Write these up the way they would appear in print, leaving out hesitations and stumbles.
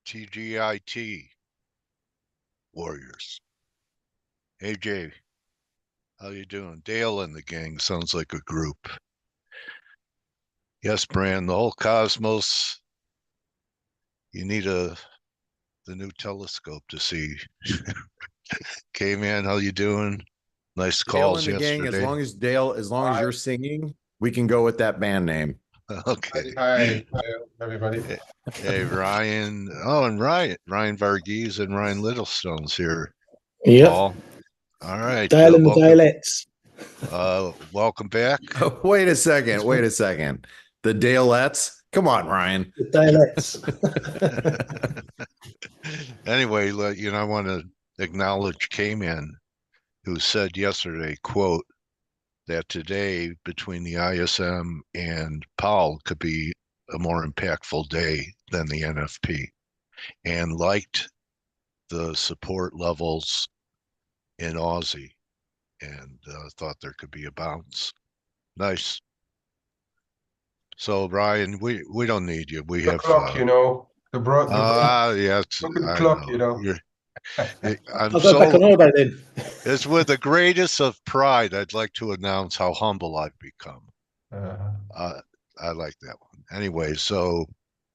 TGIT Warriors. AJ, how you doing? Dale and the gang sounds like a group. Yes, Brand, the whole cosmos. You need the new telescope to see. K-Man, how you doing? Nice Dale calls and the gang, yesterday. as long as you're singing, we can go with that band name. Okay. Hi, everybody. Hey, Ryan. Oh, and Ryan Varghese and Ryan Littlestone's here. Yep. Paul. All right. Dale and the Dalettes. Welcome back. Oh, wait a second. The Daleettes? Come on, Ryan. The Dalettes. Anyway, I want to acknowledge K-Man, who said yesterday, quote, that today between the ISM and Powell could be a more impactful day than the NFP, and liked the support levels in Aussie, and thought there could be a bounce. Nice. So Ryan, we don't need you. We The have clock, the broad. yeah, Look at the I clock, know. I'll go back on holiday then. It's with the greatest of pride I'd like to announce how humble I've become. I like that one. Anyway, so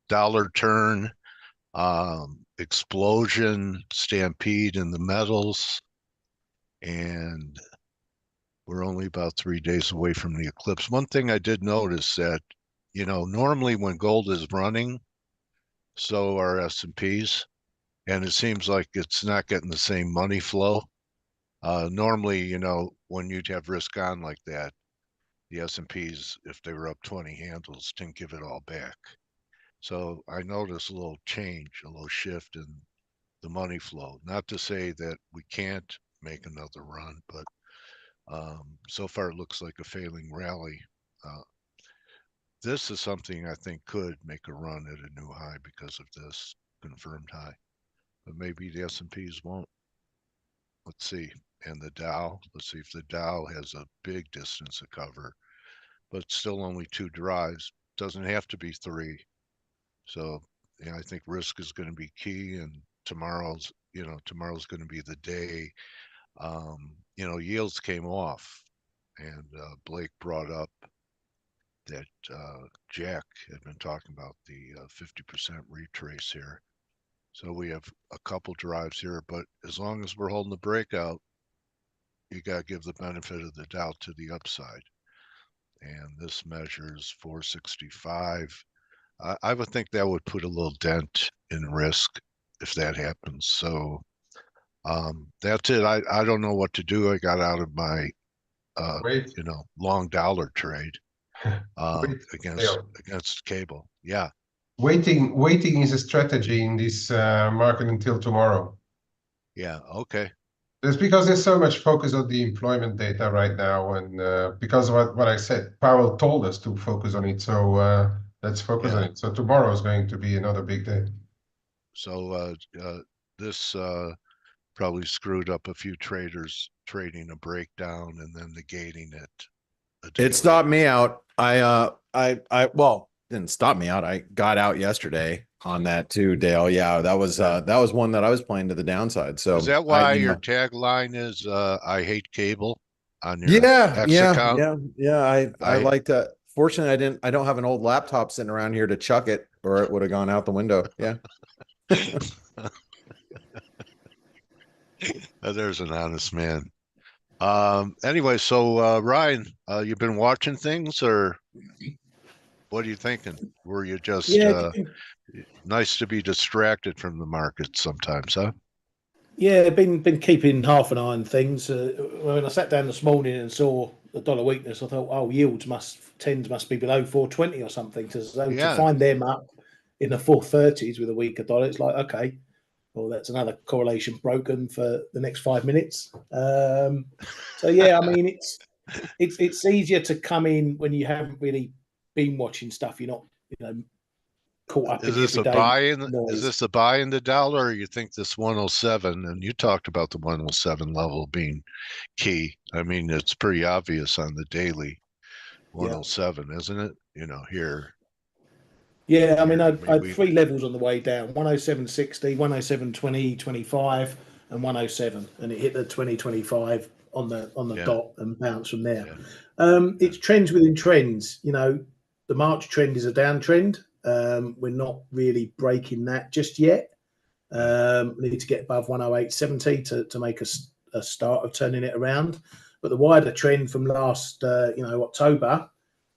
dollar turn, explosion, stampede in the metals, and we're only about 3 days away from the eclipse. One thing I did notice that, normally when gold is running, so are S&Ps, and it seems like it's not getting the same money flow. Normally, when you'd have risk on like that, the S&Ps, if they were up 20 handles, didn't give it all back. So I noticed a little change, a little shift in the money flow. Not to say that we can't make another run, but so far it looks like a failing rally. This is something I think could make a run at a new high because of this confirmed high, but maybe the S&Ps won't. Let's see. And the Dow, let's see if the Dow has a big distance to cover, but still only 2 drives. Doesn't have to be 3. So I think risk is going to be key, and tomorrow's going to be the day. Yields came off, and Blake brought up that Jack had been talking about the 50% retrace here. So we have a couple drives here, but as long as we're holding the breakout, you got to give the benefit of the doubt to the upside. And this measures 465. I would think that would put a little dent in risk if that happens. So that's it. I don't know what to do. I got out of my long dollar trade against cable. Yeah. Waiting is a strategy in this market until tomorrow. Yeah. Okay. That's because there's so much focus on the employment data right now, and because of what I said, Powell told us to focus on it. So let's focus on it. So tomorrow is going to be another big day. So this probably screwed up a few traders trading a breakdown and then negating it. It stopped me out. Well, didn't stop me out. I got out yesterday on that too, Dale. Yeah, that was one that I was playing to the downside. So is that why your tagline is I hate cable on your account? Yeah. I like that. Fortunately, I don't have an old laptop sitting around here to chuck it, or it would have gone out the window. Yeah. There's an honest man. Anyway, so Ryan, you've been watching things, or what are you thinking? Were you just nice to be distracted from the market sometimes, huh? Yeah, been keeping half an eye on things. When I sat down this morning and saw the dollar weakness, I thought, oh, yields must be below 420 or something. To find them up in the 430s with a weaker dollar, it's like, okay, well, that's another correlation broken for the next 5 minutes. So yeah, I mean, it's easier to come in when you haven't really been watching stuff. You're not, caught up. Is this a buy in? Is this a buy in the dollar, or you think this 107? And you talked about the 107 level being key. I mean, it's pretty obvious on the daily 107, isn't it? Here. Yeah, I mean, Here, I had maybe. three levels on the way down: 107.60, 107.20, 25, and 107, and it hit the 2025 on the Yeah, dot and bounced from there. yeah, yeah. It's trends within trends. You know, the March trend is a downtrend. We're not really breaking that just yet. We need to get above 108.70 to make a start of turning it around. But the wider trend from last, October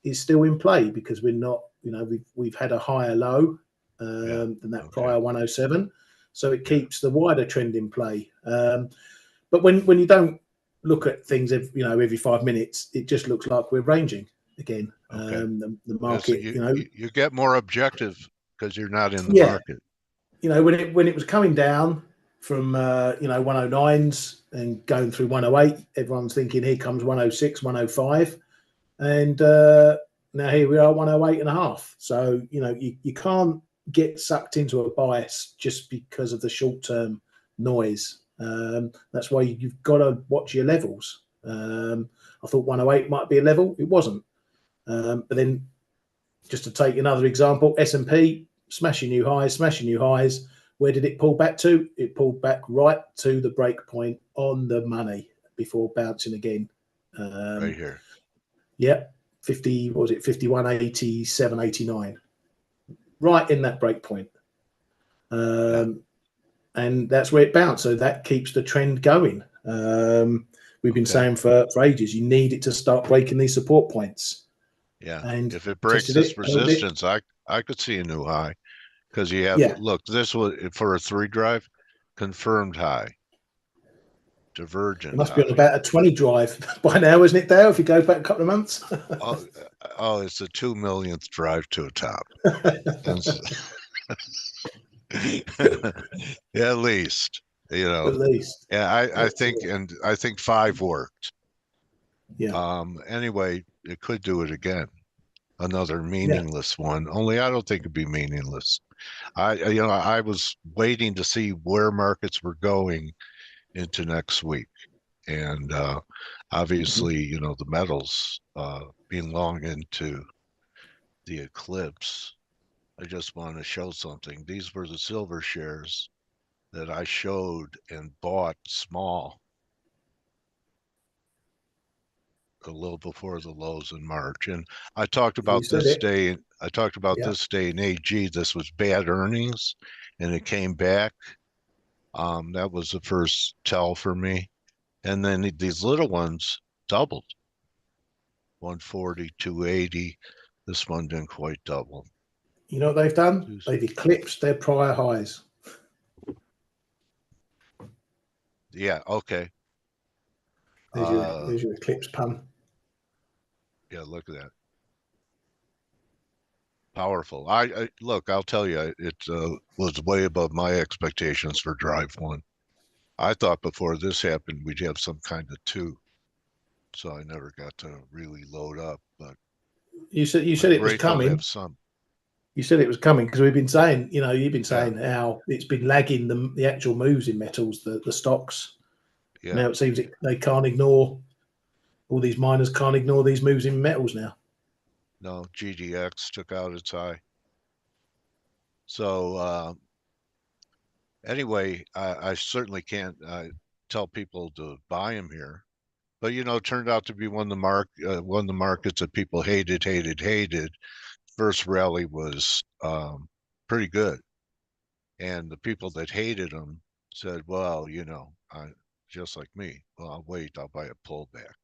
is still in play because we're not, we've had a higher low than that Okay. prior 107. So it Yeah. keeps the wider trend in play. But when you don't look at things, every 5 minutes, it just looks like we're ranging again. Okay. The Yeah, so market, you get more objective because you're not in the yeah, market. when it was coming down from 109s and going through 108, everyone's thinking here comes 106, 105, and now here we are 108 and a half. So you can't get sucked into a bias just because of the short term noise. That's why you've got to watch your levels. I thought 108 might be a level, it wasn't. But then, just to take another example, S&P smashing new highs. Where did it pull back to? It pulled back right to the break point on the money before bouncing again. Right here. Yep, 50. What was it? 51.87.89. Right in that break point. And that's where it bounced. So that keeps the trend going. We've been saying for ages, you need it to start breaking these support points. Yeah. And if it breaks tested this it, held it. resistance, I could see a new high because you have, Yeah. look, this was for a 3 drive, confirmed high, divergent It must be on high. about a 20 drive by now, isn't it, Dale? If you go back a couple of months. Oh, it's the 2 millionth drive to a top. At least, At least. Yeah, I think, Excellent. and I think 5 worked. Yeah. Anyway, it could do it again. Another Yeah. meaningless one. Only I don't think it'd be meaningless. I was waiting to see where markets were going into next week, and obviously, the metals being long into the eclipse. I just want to show something. These were the silver shares that I showed and bought small a little before the lows in March. And I talked You about said this it. day. I talked about Yeah. this day in AG. This was bad earnings, and it came back. That was the first tell for me. And then these little ones doubled. 140, 280. This one didn't quite double. You know what they've done? They've eclipsed their prior highs. Yeah. Okay. There's your eclipse pun. Yeah. Look at that. Powerful. I look. I'll tell you, it was way above my expectations for drive one. I thought before this happened we'd have some kind of 2, so I never got to really load up. But You said I'm it was grateful to coming. have some. You said it was coming because we've been saying, you've been Yeah. saying how it's been lagging the actual moves in metals, the stocks. Yeah. Now it seems they can't ignore, all these miners can't ignore these moves in metals now. No, GDX took out its high. So anyway, I certainly can't tell people to buy them here. But it turned out to be one of the markets that people hated. First rally was pretty good, and the people that hated them said, "Well, just like me. Well, I'll wait. I'll buy a pullback,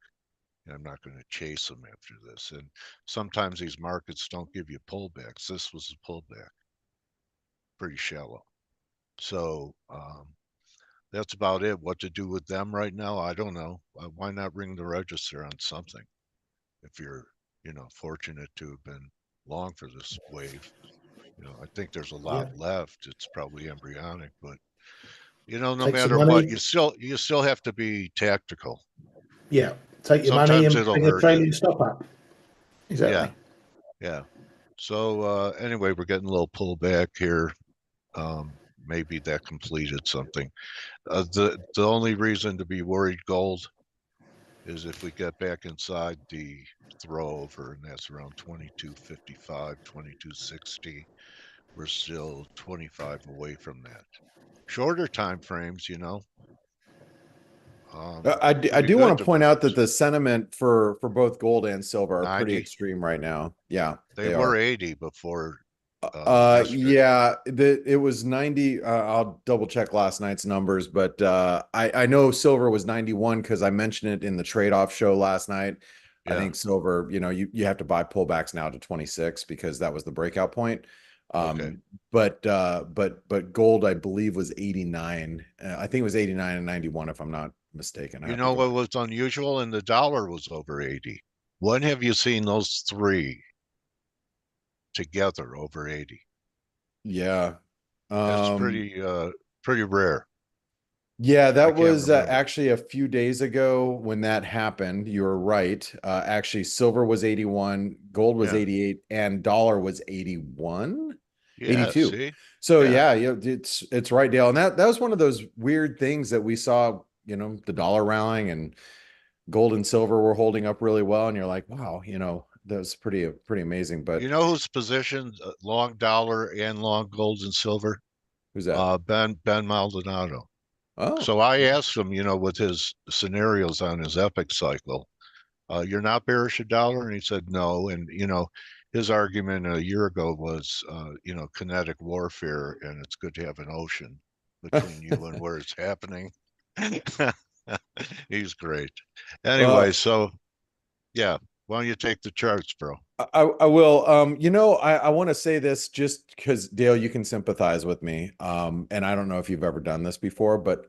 and I'm not going to chase them after this." And sometimes these markets don't give you pullbacks. This was a pullback, pretty shallow. So that's about it. What to do with them right now? I don't know. Why not ring the register on something? If you're, fortunate to have been long for this wave, I think there's a lot left. It's probably embryonic, but no Take some matter what, money. you still have to be tactical. Yeah. Take your money Sometimes and it'll bring a hurt you. trailing stop up. Exactly. Yeah. So anyway, we're getting a little pullback here. Maybe that completed something. The only reason to be worried, gold. is if we get back inside the throw over, and that's around 22.55, 22.60, we're still 25 away from that. Shorter time frames, you know, I pretty do good want to point out that divergence. the sentiment for both gold and silver are pretty 90. extreme right now. Yeah, They they were are. 80 before yesterday. Yeah, it was 90. I'll double check last night's numbers, but I know silver was 91 because I mentioned it in the trade-off show last night. I Yeah. think silver, you have to buy pullbacks now to 26 because that was the breakout point. Okay. But gold, I believe, was 89. I think it was 89 and 91, if I'm not mistaken. I You have to know go. what was unusual? And the dollar was over 80. When have you seen those three together over 80? Yeah. That's Um, pretty rare. Yeah, I that can't was remember. actually a few days ago when that happened. You were right. Actually, silver was 81, gold was Yeah. 88, and dollar was 81, Yeah, 82. see? So Yeah. yeah, it's right, Dale. And that was one of those weird things that we saw, the dollar rallying and gold and silver were holding up really well. And you're like, wow, that was pretty amazing. But You know who's positioned long dollar and long gold and silver? who's that? Ben Maldonado. Oh, So I asked him, you know, with his scenarios on his epic cycle, you're not bearish a dollar? And he said no. And, you know, his argument a year ago was, you know, kinetic warfare, and it's good to have an ocean between you and where it's happening. He's great. Anyway, well, so yeah, why don't you take the charts, bro? I will. I want to say this just because Dale, you can sympathize with me. And I don't know if you've ever done this before, but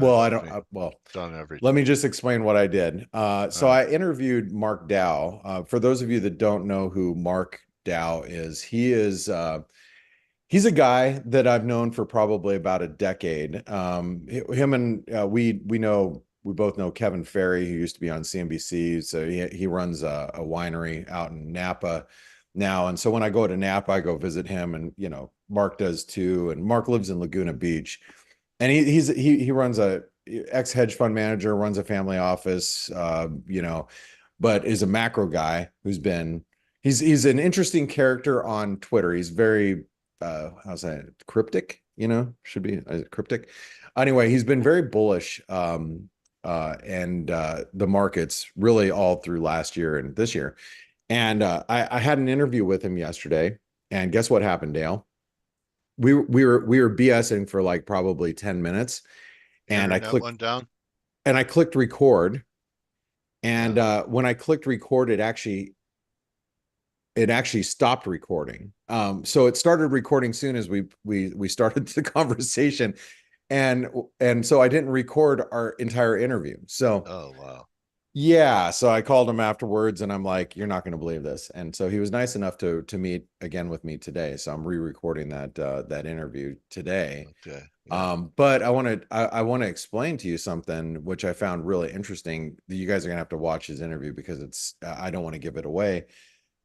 well, I I've don't. Well, done let me everything. just explain what I did. All So right. I interviewed Mark Dow. For those of you that don't know who Mark Dow is, he's a guy that I've known for probably about a decade. Him and we both know Kevin Ferry, who used to be on CNBC. So he runs a winery out in Napa now. And so when I go to Napa, I go visit him, and Mark does too. And Mark lives in Laguna Beach, and he runs a ex hedge fund manager, runs a family office, but is a macro guy he's an interesting character on Twitter. He's very how's that, cryptic, should be cryptic. Anyway, he's been very bullish and the markets really all through last year and this year. And I had an interview with him yesterday, and guess what happened, Dale? We were BSing for like probably 10 minutes, and I Internet clicked went down. record. And Yeah. when I clicked record, it actually stopped recording. So it started recording soon as we started the conversation, and so I didn't record our entire interview. So Oh, wow. yeah, so I called him afterwards, and I'm like, "You're not going to believe this." And so he was nice enough to meet again with me today. So I'm re-recording that interview today. Okay. Yeah. But I want to explain to you something which I found really interesting. You guys are gonna have to watch his interview because I don't want to give it away,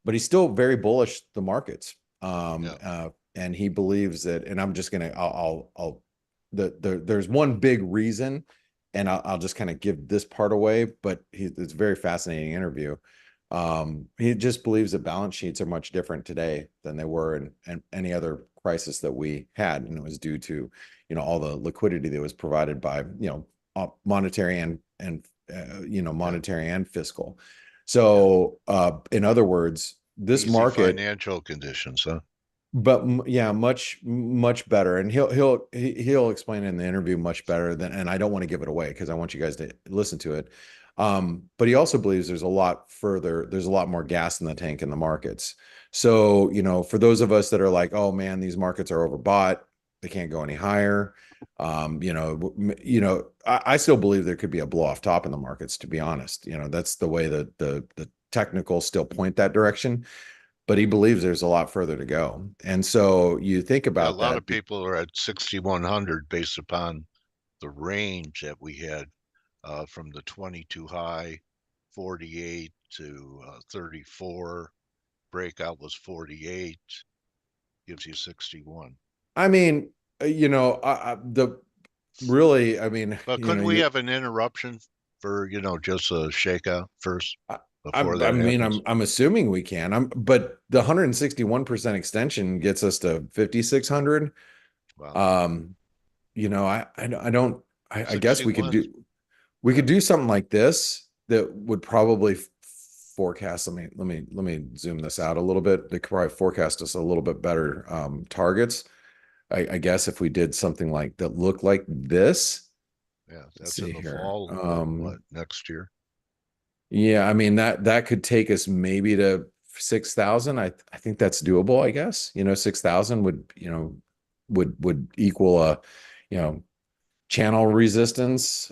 but he's still very bullish the markets. Yeah. And he believes that, and I'm just gonna I'll there's one big reason, and I'll just kind of give this part away, but it's a very fascinating interview. He just believes that balance sheets are much different today than they were in any other crisis that we had, and it was due to all the liquidity that was provided by monetary Yeah. monetary and fiscal. So in other words, this Easy market, financial conditions, huh? but yeah, much better, and he'll explain it in the interview much better than, and I don't want to give it away because I want you guys to listen to it. But he also believes there's a lot more gas in the tank in the markets. So for those of us that are like, oh man, these markets are overbought, they can't go any higher. I still believe there could be a blow off top in the markets, to be honest. That's the way that the technicals still point that direction, but he believes there's a lot further to go. And so you think Yeah, a about lot that. of people are at 6,100 based upon the range that we had from the 22 high, 48 to 34. Breakout was 48, gives you 61. I mean, the really, I mean, But couldn't we you have an interruption for, just a shakeout first I, before I that mean, happens? I'm assuming we can. But the 161% extension gets us to 5,600. Wow. I don't. I guess we could 61. do something like this that would probably forecast. Let me zoom this out a little bit. They could probably forecast us a little bit better targets. I guess if we did something like that looked like this. Yeah, Let's that's see in the here. fall. What, next year? Yeah, I mean that could take us maybe to 6,000. I think that's doable, I guess. 6,000 would equal a, channel resistance.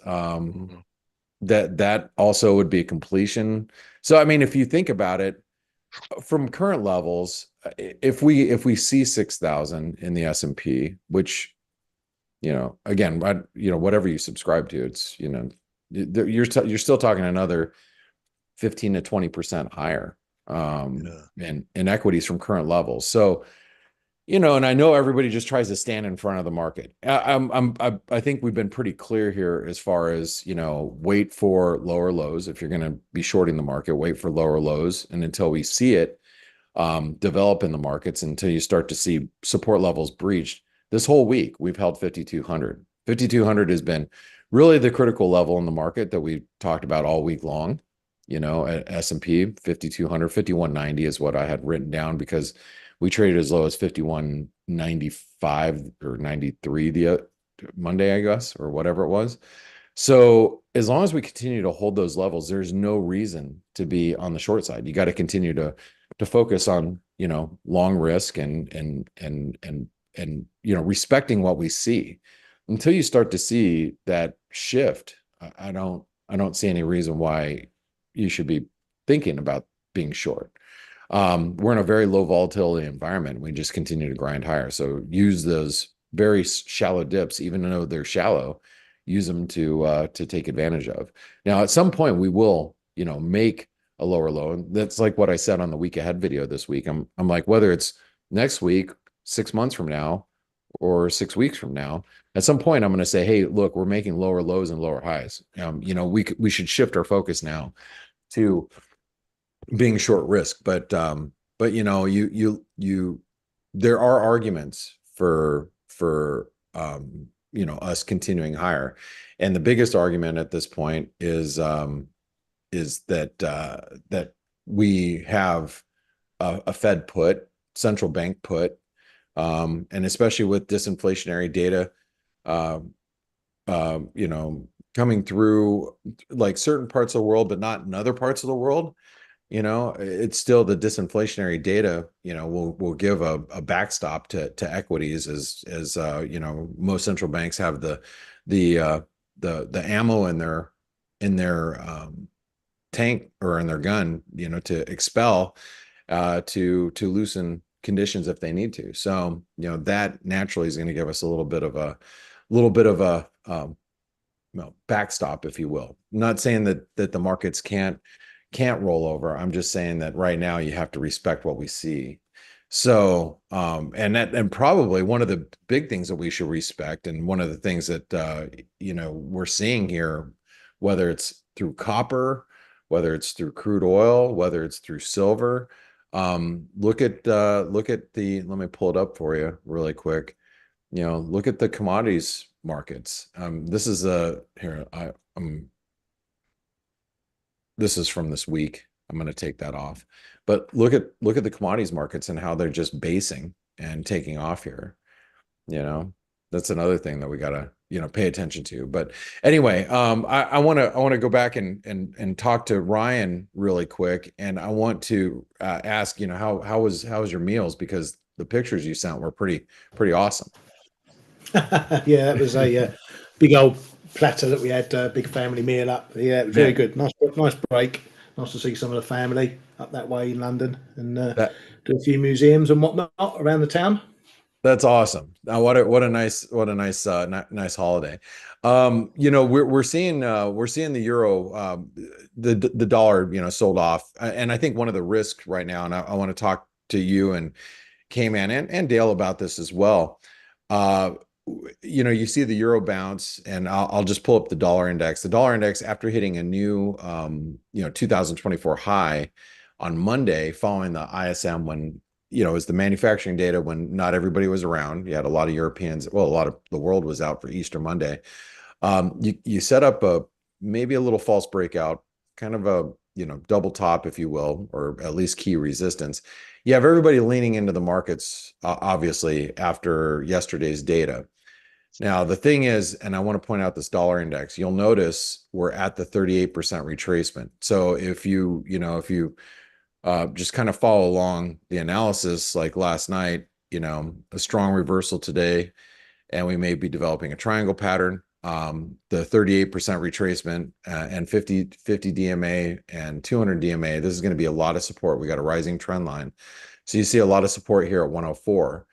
That also would be a completion. So I mean, if you think about it from current levels, if we see 6,000 in the S&P, which, again, whatever you subscribe to, it's, you're still talking another 15 to 20% higher in equities from current levels. So, and I know everybody just tries to stand in front of the market. I think we've been pretty clear here as far as, wait for lower lows. If you're going to be shorting the market, wait for lower lows. And until we see it develop in the markets, until you start to see support levels breached. This whole week, we've held 5,200. 5,200 has been really the critical level in the market that we've talked about all week long. At S&P, 5,200, 5,190 is what I had written down, because we traded as low as 5,195 or 93 the Monday, I guess, or whatever it was. So as long as we continue to hold those levels, there's no reason to be on the short side. You got to continue to focus on, long risk and respecting what we see. Until you start to see that shift, I don't see any reason why you should be thinking about being short. We're in a very low volatility environment. We just continue to grind higher. So use those very shallow dips, even though they're shallow, use them to take advantage of. Now, at some point, we will, make a lower low. And that's like what I said on the week ahead video this week. I'm like, whether it's next week, 6 months from now, or 6 weeks from now, at some point, I'm going to say, hey, look, we're making lower lows and lower highs. We should shift our focus now to being short risk. But there are arguments for us continuing higher. And the biggest argument at this point is that we have a Fed put, central bank put, and especially with disinflationary data, coming through like certain parts of the world, but not in other parts of the world. It's still the disinflationary data, will give a backstop to equities as most central banks have the ammo in their tank or in their gun, to expel, to loosen conditions if they need to. So, that naturally is going to give us a little bit of a backstop, if you will. I'm not saying that the markets can't roll over. I'm just saying that right now you have to respect what we see. So, and probably one of the big things that we should respect, and one of the things that we're seeing here, whether it's through copper, whether it's through crude oil, whether it's through silver, look at let me pull it up for you really quick. Look at the commodities markets. This is this is from this week. I'm going to take that off, but look at the commodities markets and how they're just basing and taking off here. That's another thing that we got to, pay attention to. But anyway, I want to go back and talk to Ryan really quick. And I want to ask, how was your meals? Because the pictures you sent were pretty awesome. Yeah, that was a big old platter that we had, big family meal up. Yeah, it was very good. Nice break. Nice to see some of the family up that way in London, and do a few museums and whatnot around the town. That's awesome. What a nice nice holiday. We're seeing the euro, the dollar, sold off, and I think one of the risks right now, and I want to talk to you and K-Man and Dale about this as well. you know, you see the euro bounce, and I'll just pull up the dollar index. The dollar index, after hitting a new, you know, 2024 high on Monday, following the ISM, when, you know, it was the manufacturing data when not everybody was around. You had a lot of Europeans, well, a lot of the world was out for Easter Monday. You set up maybe a little false breakout, kind of a, you know, double top, if you will, or at least key resistance. You have everybody leaning into the markets, obviously, after yesterday's data. Now, the thing is, and I want to point out this dollar index, you'll notice we're at the 38% retracement. So if you just kind of follow along the analysis, like last night, you know, a strong reversal today, and we may be developing a triangle pattern. The 38% retracement and 50 DMA and 200 DMA, this is going to be a lot of support. We got a rising trend line. So you see a lot of support here at 104.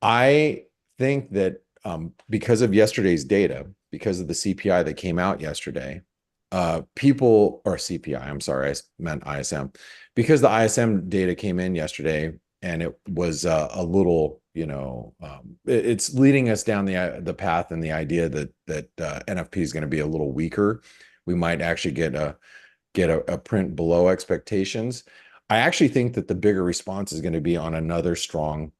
I think that because of yesterday's data, because of the CPI that came out yesterday, people, or CPI, I'm sorry, I meant ISM, because the ISM data came in yesterday and it was a little, you know, it's leading us down the path and the idea that NFP is going to be a little weaker. We might actually get a print below expectations. I actually think that the bigger response is going to be on another strong,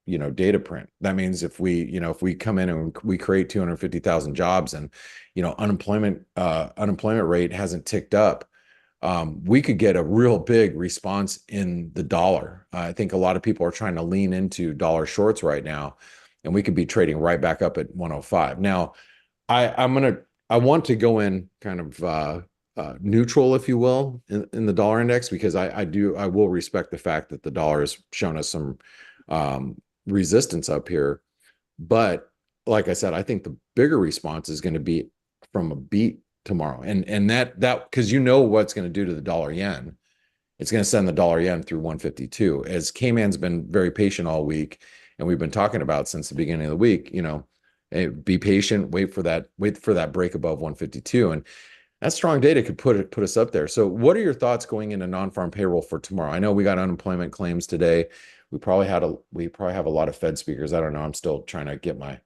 you know, data print. That means if we come in and we create 250,000 jobs, and, you know, unemployment rate hasn't ticked up, we could get a real big response in the dollar. I think a lot of people are trying to lean into dollar shorts right now, and we could be trading right back up at 105. Now, I want to go in kind of neutral, if you will, in the dollar index, because I will respect the fact that the dollar has shown us some resistance up here. But like I said, I think the bigger response is going to be from a beat tomorrow, and that because you know what's going to do to the dollar yen. It's going to send the dollar yen through 152. As K-Man's been very patient all week, and we've been talking about since the beginning of the week, you know, be patient, wait for that break above 152, and that strong data could put us up there. So what are your thoughts going into non-farm payroll for tomorrow? I know we got unemployment claims today. We probably have a lot of Fed speakers. I don't know. I'm still trying to get my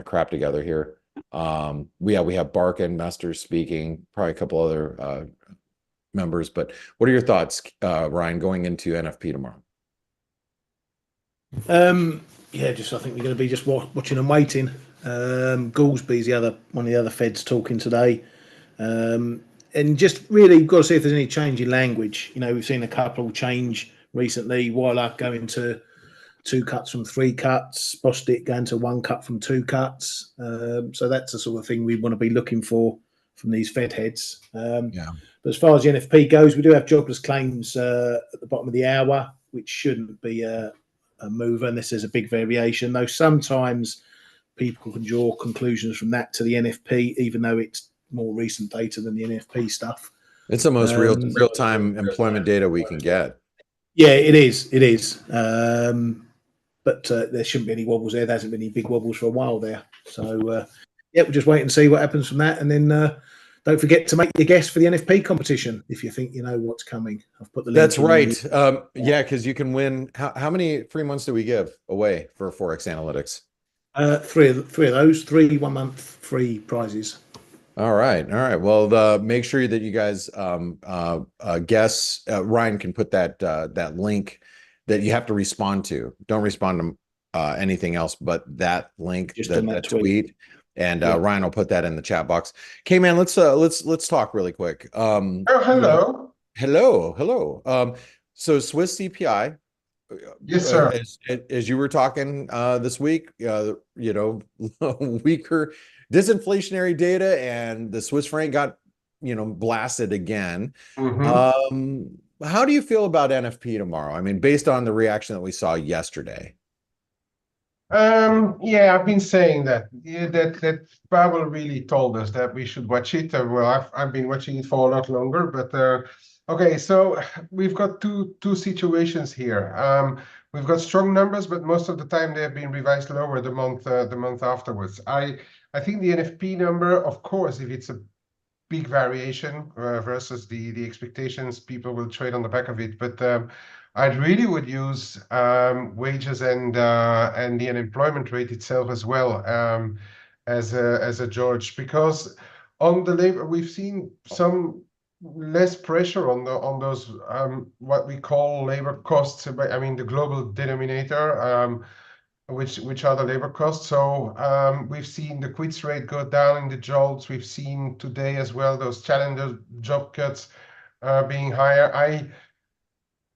crap together here. We have Bark investors speaking, probably a couple other members. But what are your thoughts, Ryan, going into NFP tomorrow? Yeah, I think we're going to be just watching and waiting. Goolsby's one of the other Feds talking today. And just really got to see if there's any change in language. You know, we've seen a couple change recently. Weiler going to 2 cuts from 3 cuts, Bostic going to 1 cut from 2 cuts. So that's the sort of thing we want to be looking for from these Fed heads. Yeah. But as far as the NFP goes, we do have jobless claims at the bottom of the hour, which shouldn't be a mover unless there's a big variation. Though sometimes people can draw conclusions from that to the NFP, even though it's more recent data than the NFP stuff. It's the most real-time employment data we can get. Yeah, it is. It is. But there shouldn't be any wobbles there. There hasn't been any big wobbles for a while there. So, yeah, we'll just wait and see what happens from that. And then don't forget to make your guess for the NFP competition if you think you know what's coming. I've put the link. That's right. Yeah, because you can win. How many free months do we give away for ForexAnalytix? 3 of those, 3 1-month free prizes. All right. Well, make sure that you guys guess. Ryan can put that link that you have to respond to. Don't respond to anything else but that link, just that tweet. And Ryan will put that in the chat box. Okay, man. Let's talk really quick. Hello. Hello. So Swiss CPI. Yes, sir. As you were talking this week, you know, weaker disinflationary data, and the Swiss franc got, you know, blasted again. Mm-hmm. How do you feel about NFP tomorrow? I mean, based on the reaction that we saw yesterday. Yeah, I've been saying that. Yeah, that Pavel really told us that we should watch it. Well, I've been watching it for a lot longer, but okay. So we've got two situations here. We've got strong numbers, but most of the time they have been revised lower the month afterwards. I think the NFP number, of course, if it's a big variation versus the expectations, people will trade on the back of it. But I really would use wages and the unemployment rate itself as well, as a George, because on the labor we've seen some less pressure on those what we call labor costs. I mean the global denominator, which are the labor costs. So we've seen the quits rate go down in the jobs. We've seen today as well those challenger job cuts being higher.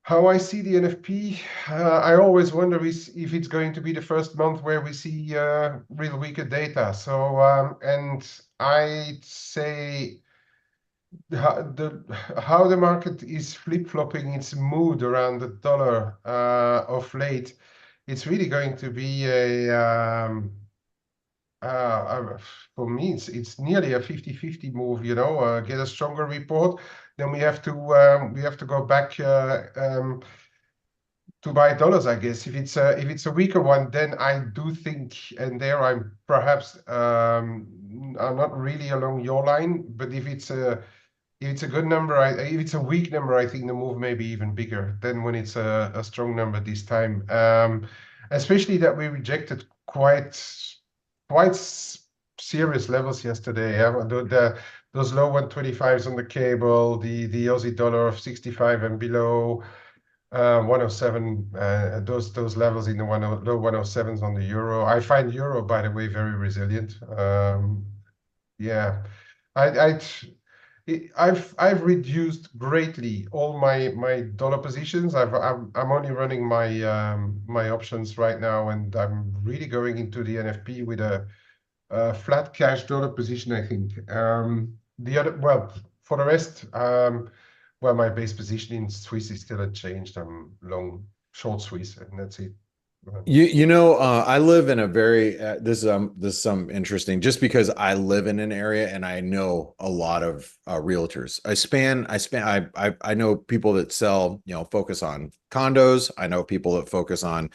How I see the NFP, I always wonder if it's going to be the first month where we see real weaker data. So and I'd say how the market is flip-flopping its mood around the dollar of late, it's really going to be uh, for me, it's nearly a 50-50 move, you know, get a stronger report, then we have to go back to buy dollars, I guess. If it's a weaker one, then I do think, and there I'm perhaps I'm not really along your line, but if it's a good number, if it's a weak number, I think the move may be even bigger than when it's a strong number this time. Especially that we rejected quite serious levels yesterday. Those low 125s on the cable, the Aussie dollar of 65 and below, 107, those levels in the low 107s on the euro. I find euro, by the way, very resilient. Yeah, I'd I've reduced greatly all my dollar positions. I'm only running my options right now, and I'm really going into the NFP with a flat cash dollar position, I think. For the rest, well, my base position in Swiss is still unchanged. I'm long, short Swiss, and that's it. I live in a very this is some interesting, just because I live in an area and I know a lot of realtors. I know people that sell, focus on condos. I know people that focus on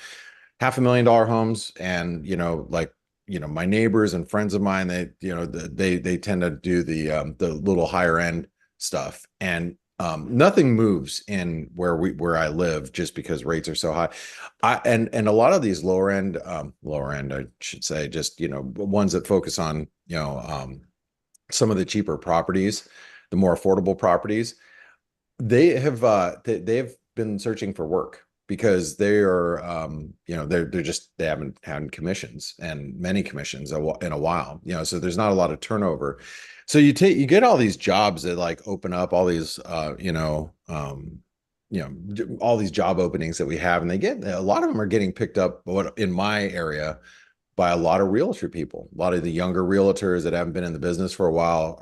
$500,000 homes, and my neighbors and friends of mine, they tend to do the little higher end stuff, and nothing moves in where I live just because rates are so high. And a lot of these lower end, I should say, just ones that focus on some of the cheaper properties, the more affordable properties, they have been searching for work, because they are they haven't had commissions, and many commissions in a while, so there's not a lot of turnover. So you get all these jobs that open up, all these all these job openings that we have, and a lot of them are getting picked up in my area by a lot of realtor people, a lot of the younger realtors that haven't been in the business for a while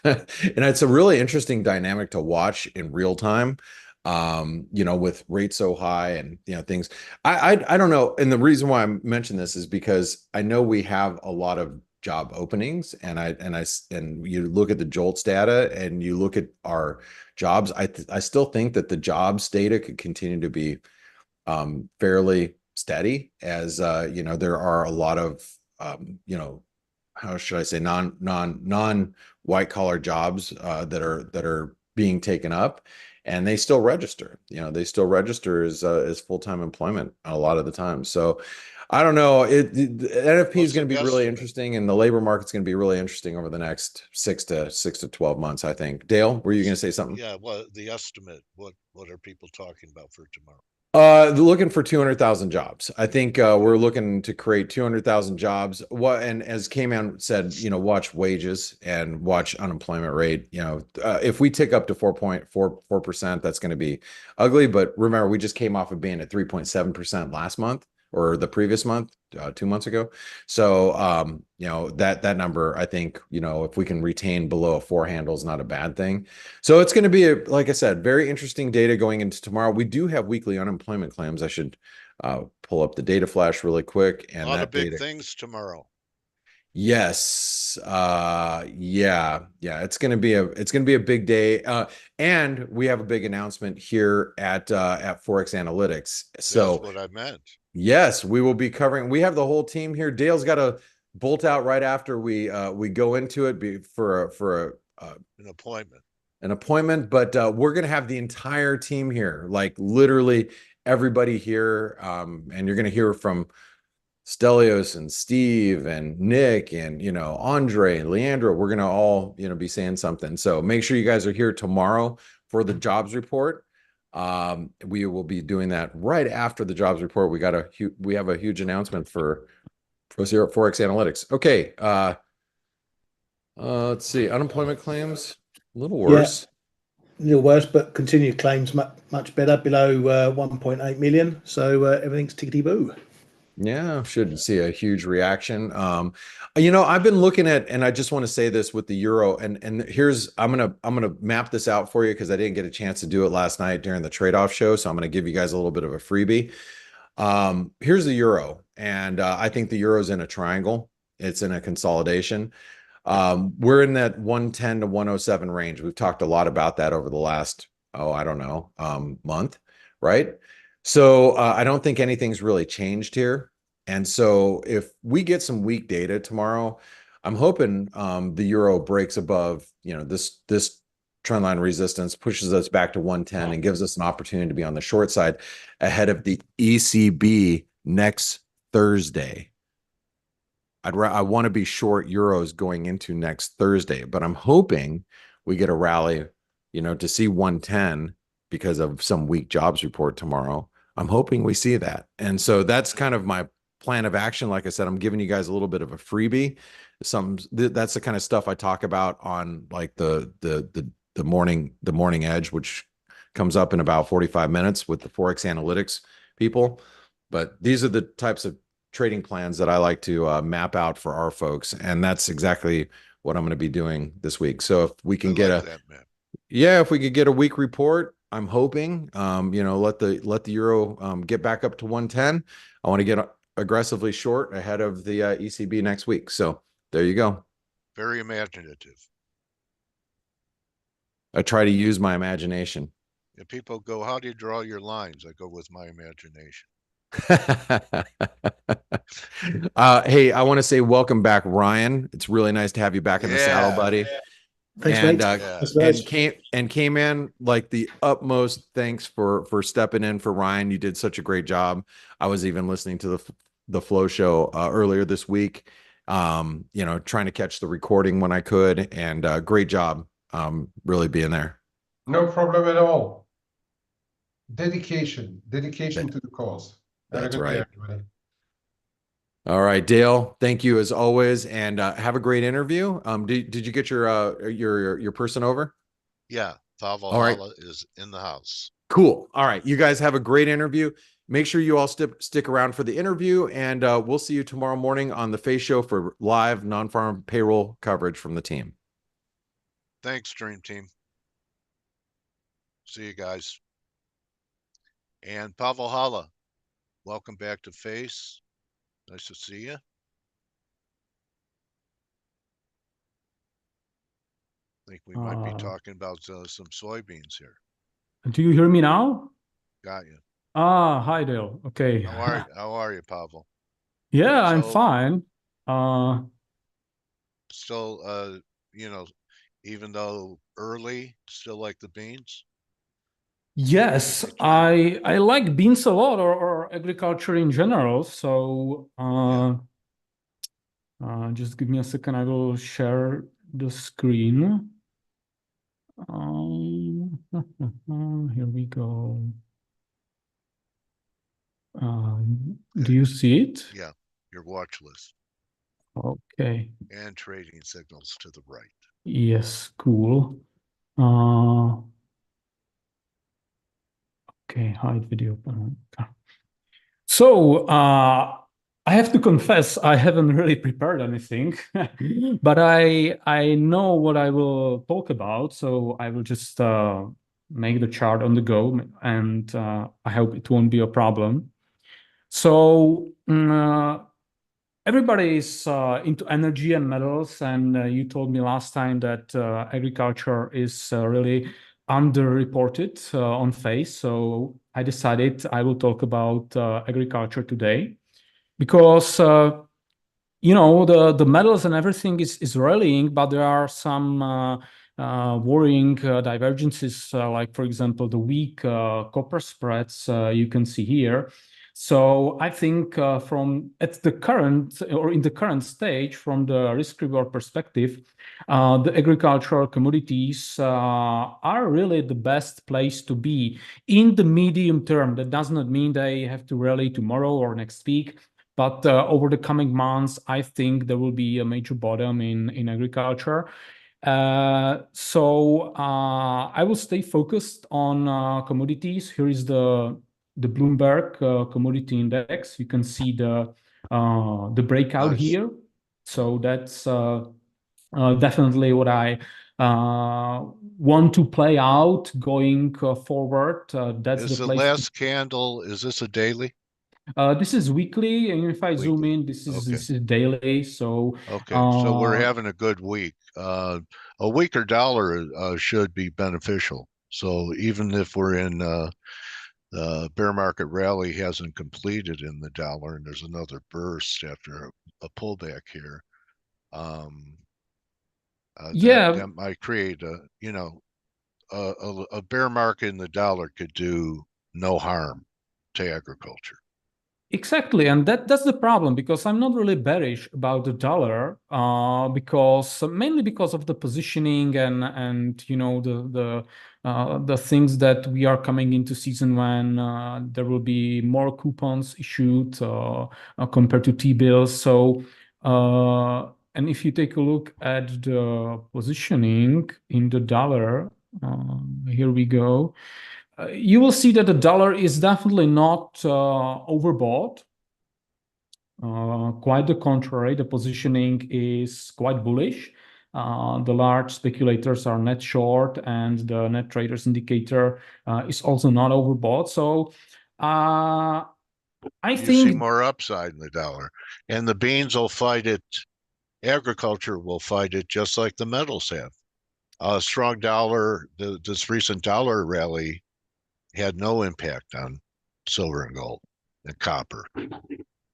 and it's a really interesting dynamic to watch in real time, with rates so high and, things. I don't know. And the reason why I mention this is because I know we have a lot of job openings, and you look at the JOLTS data and you look at our jobs. I still think that the jobs data could continue to be fairly steady, as there are a lot of how should I say, non white collar jobs that are being taken up, and they still register. They still register as full-time employment a lot of the time. So I don't know. The NFP is going to be really interesting, and the labor market's going to be really interesting over the next 6 to 12 months, I think. Dale, were you going to say something? Yeah, well, the estimate, what are people talking about for tomorrow? Looking for 200,000 jobs. I think we're looking to create 200,000 jobs. And as Cayman said, watch wages and watch unemployment rate. If we tick up to 4.44%, that's going to be ugly. But remember, we just came off of being at 3.7% last month, or the previous month, 2 months ago. So, that number, I think, if we can retain below a 4 handle, is not a bad thing. So it's going to be, like I said, very interesting data going into tomorrow. We do have weekly unemployment claims. I should pull up the data flash really quick. And a lot that of big data, things tomorrow. yes. Yeah. It's going to be a big day. And we have a big announcement here at ForexAnalytix. So that's what I meant. Yes, we will be covering. We have the whole team here. Dale's got to bolt out right after we go into it for An appointment. an appointment, but we're going to have the entire team here, like literally everybody here. And you're going to hear from Stelios and Steve and Nick and, Andre and Leandro. We're going to all, be saying something. So make sure you guys are here tomorrow for the jobs report. We will be doing that right after the jobs report. We have a huge announcement for us here at ForexAnalytix. Okay. Let's see. Unemployment claims, a little worse. A little worse, but continued claims much better, below 1.8 million. So everything's tickety-boo. Yeah, should see a huge reaction. I've been looking at, and I just want to say this with the euro, and I'm gonna map this out for you because I didn't get a chance to do it last night during the trade-off show, so I'm gonna give you guys a little bit of a freebie. Here's the euro, and I think the euro's in a triangle. It's in a consolidation. We're in that 110 to 107 range. We've talked a lot about that over the last, month, right? So I don't think anything's really changed here. And so if we get some weak data tomorrow, I'm hoping the euro breaks above, this trend line resistance, pushes us back to 110 and gives us an opportunity to be on the short side ahead of the ECB next Thursday. I want to be short euros going into next Thursday, but I'm hoping we get a rally, to see 110 because of some weak jobs report tomorrow. I'm hoping we see that. And so that's kind of my plan of action. Like I said, I'm giving you guys a little bit of a freebie. That's the kind of stuff I talk about on like the morning edge, which comes up in about 45 minutes with the ForexAnalytix people. But these are the types of trading plans that I like to map out for our folks. And that's exactly what I'm going to be doing this week. So if we can if we could get a week report, I'm hoping, let the euro get back up to 110. I want to get aggressively short ahead of the ECB next week. So there you go. Very imaginative. I try to use my imagination. If people go, how do you draw your lines? I go with my imagination. Hey, I want to say welcome back, Ryan. It's really nice to have you back in the saddle, buddy. Yeah. Thanks, and came in like the utmost thanks for stepping in for Ryan. You did such a great job. I was even listening to the Flow show earlier this week. Trying to catch the recording when I could, and great job really being there. No problem at all. Dedication to the cause. That's right. Everybody. All right, Dale, thank you as always, and have a great interview. Did you get your person over? Yeah, Pavel is in the house. Cool. All right, you guys have a great interview. Make sure you all stick around for the interview, and we'll see you tomorrow morning on the F.A.C.E show for live non-farm payroll coverage from the team. Thanks, Dream Team. See you guys. And Pavel Hala, welcome back to F.A.C.E. Nice to see you. I think we might be talking about some soybeans here. Do you hear me now? Got you. Hi, Dale. Okay. How are you, Pavel? Yeah, I'm fine. Still, even though early, still like the beans? Yes, I like beans a lot, or agriculture in general. So just give me a second. I will share the screen. Here we go. Do you see it? Yeah, your watch list. Okay. And trading signals to the right. Yes, cool. Okay, hide video. So I have to confess, I haven't really prepared anything, but I know what I will talk about. So I will just make the chart on the go, and I hope it won't be a problem. So everybody is into energy and metals, and you told me last time that agriculture is really underreported on F.A.C.E. So I decided I will talk about agriculture today, because the metals and everything is rallying, but there are some worrying divergences, like, for example, the weak copper spreads you can see here. So I think in the current stage, from the risk-reward perspective, the agricultural commodities are really the best place to be in the medium term. That does not mean they have to rally tomorrow or next week, but over the coming months, I think there will be a major bottom in agriculture. So I will stay focused on commodities. Here is the Bloomberg Commodity Index. You can see the breakout here. So that's definitely what I want to play out going forward. That's Is the the place. last candle, is this a daily? This is weekly, and if I zoom in, this is daily. So so we're having a good week. A weaker dollar should be beneficial. So even if we're in the bear market rally hasn't completed in the dollar, and there's another burst after a pullback here, that might create a bear market in the dollar could do no harm to agriculture. Exactly, and that's the problem, because I'm not really bearish about the dollar, mainly because of the positioning and the things that we are coming into season when there will be more coupons issued compared to T-bills. So and if you take a look at the positioning in the dollar, here we go. You will see that the dollar is definitely not overbought. Quite the contrary, the positioning is quite bullish. The large speculators are net short, and the net traders indicator is also not overbought. So I you think see more upside in the dollar, and the beans will fight it. Agriculture will fight it just like the metals have. A strong dollar, this recent dollar rally had no impact on silver and gold and copper.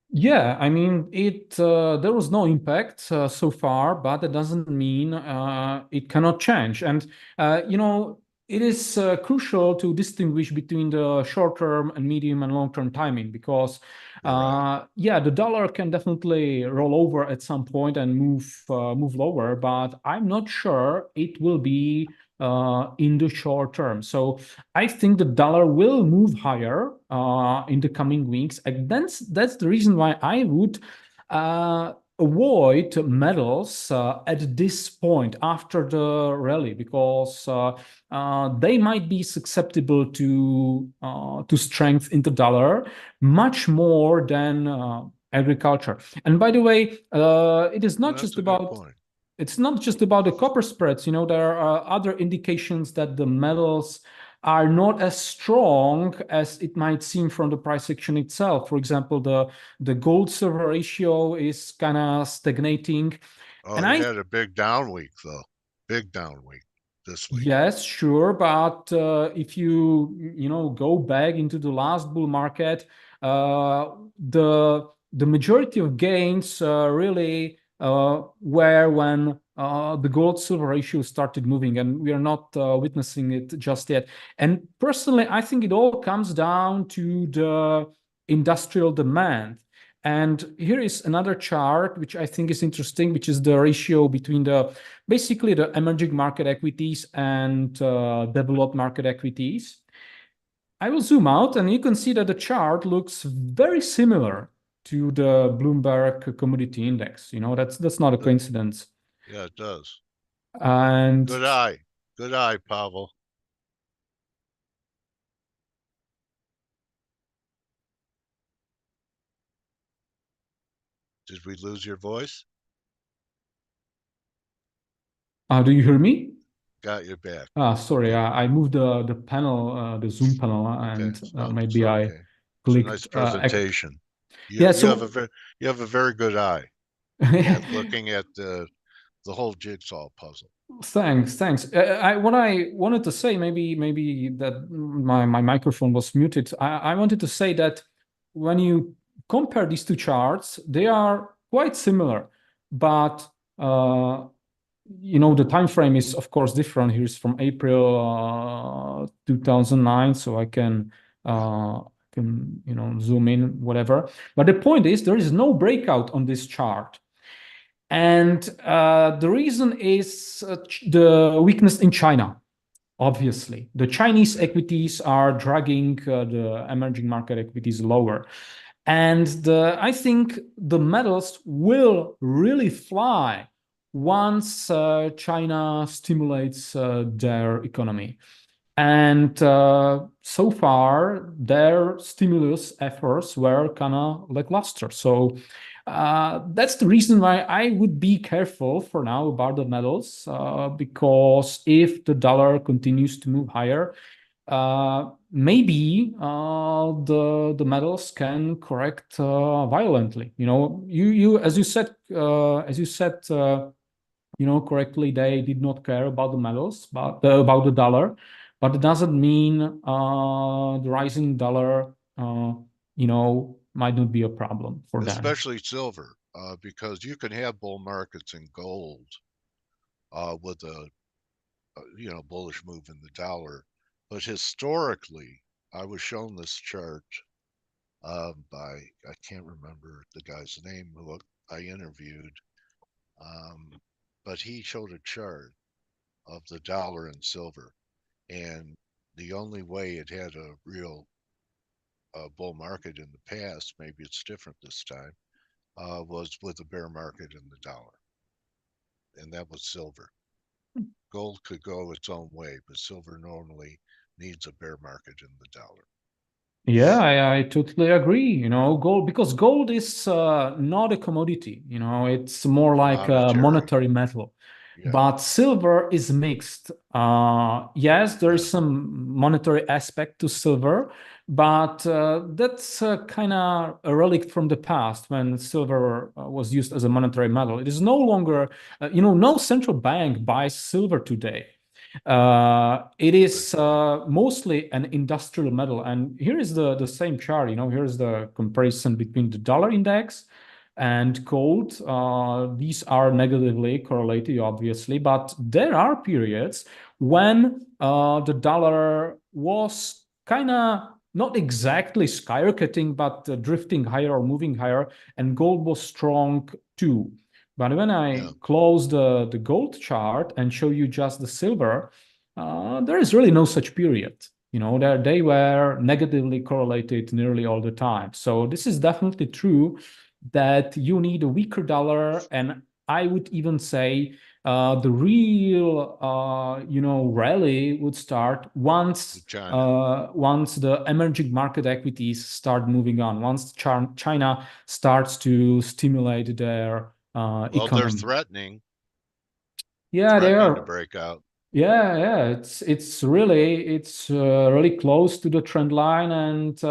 Yeah, I mean, there was no impact so far, but that doesn't mean it cannot change. And it is crucial to distinguish between the short-term and medium and long-term timing, because the dollar can definitely roll over at some point and move lower, but I'm not sure it will be in the short term. So I think the dollar will move higher in the coming weeks, and that's the reason why I would avoid metals at this point after the rally, because they might be susceptible to strength in the dollar much more than agriculture. And by the way, it is not just about. It's not just about the copper spreads. There are other indications that the metals are not as strong as it might seem from the price action itself. For example, the gold-silver ratio is kind of stagnating. Oh, and it had a big down week, though. Big down week this week. Yes, sure. But if you go back into the last bull market, the majority of gains really were when the gold-silver ratio started moving, and we are not witnessing it just yet. And personally, I think it all comes down to the industrial demand. And here is another chart, which I think is interesting, which is the ratio between basically the emerging market equities and developed market equities. I will zoom out, and you can see that the chart looks very similar to the Bloomberg Commodity Index. That's not a coincidence. Yeah, it does. And good eye, Pavel. Did we lose your voice? do you hear me? Got you back. Sorry, I moved the panel, the Zoom panel, and maybe I clicked. It's a nice presentation. You have a very good eye at looking at the whole jigsaw puzzle. Thanks. What I wanted to say, maybe that my microphone was muted. I wanted to say that when you compare these two charts, they are quite similar, but you know, the time frame is of course different. Here's from April 2009, so I can you know, zoom in, whatever. But the point is, there is no breakout on this chart. And the reason is the weakness in China. Obviously, the Chinese equities are dragging the emerging market equities lower. And I think the metals will really fly once China stimulates their economy. And so far, their stimulus efforts were kind of lackluster. So that's the reason why I would be careful for now about the metals, because if the dollar continues to move higher, maybe the metals can correct violently. You know, you as you said, you know, correctly, they did not care about the metals, but about the dollar. But it doesn't mean the rising dollar, you know, might not be a problem for them. Especially silver, because you can have bull markets in gold with a you know, bullish move in the dollar. But historically, I was shown this chart by, I can't remember the guy's name who I interviewed, but he showed a chart of the dollar and silver. And the only way it had a real bull market in the past, maybe it's different this time, was with a bear market in the dollar. And that was silver. Gold could go its own way, but silver normally needs a bear market in the dollar. Yeah, I totally agree. You know, gold, because gold is not a commodity, you know, it's more like a monetary metal. Yeah. But silver is mixed. Yes, there is some monetary aspect to silver, but that's kind of a relic from the past when silver was used as a monetary metal. It is no longer, you know, no central bank buys silver today. It is mostly an industrial metal. And here is the same chart, you know, here's the comparison between the dollar index and gold. These are negatively correlated, obviously, but there are periods when the dollar was kind of not exactly skyrocketing, but drifting higher or moving higher, and gold was strong too. But when I close the gold chart and show you just the silver, there is really no such period. You know, they were negatively correlated nearly all the time. So this is definitely true that you need a weaker dollar, and I would even say the real, you know, rally would start once the emerging market equities start moving on, once China starts to stimulate their economy. They're threatening. Yeah, they are to break out. Yeah, it's really close to the trend line, and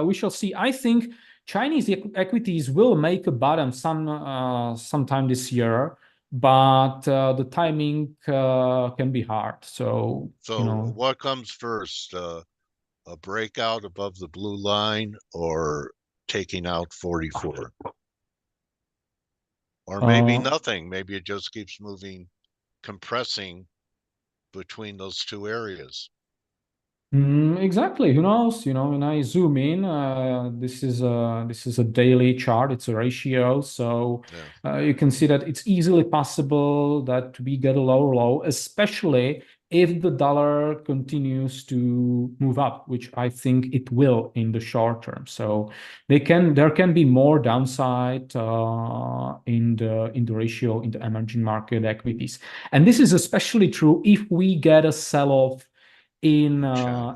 we shall see. I think Chinese equities will make a bottom sometime this year, but the timing can be hard. So you know, what comes first? A breakout above the blue line, or taking out 44? Or maybe nothing. Maybe it just keeps moving, compressing between those two areas. Exactly. Who knows? You know, when I zoom in, this is a daily chart. It's a ratio, so you can see that it's easily possible that we get a lower low, especially if the dollar continues to move up, which I think it will in the short term. So there can be more downside in the ratio in the emerging market equities, and this is especially true if we get a sell-off in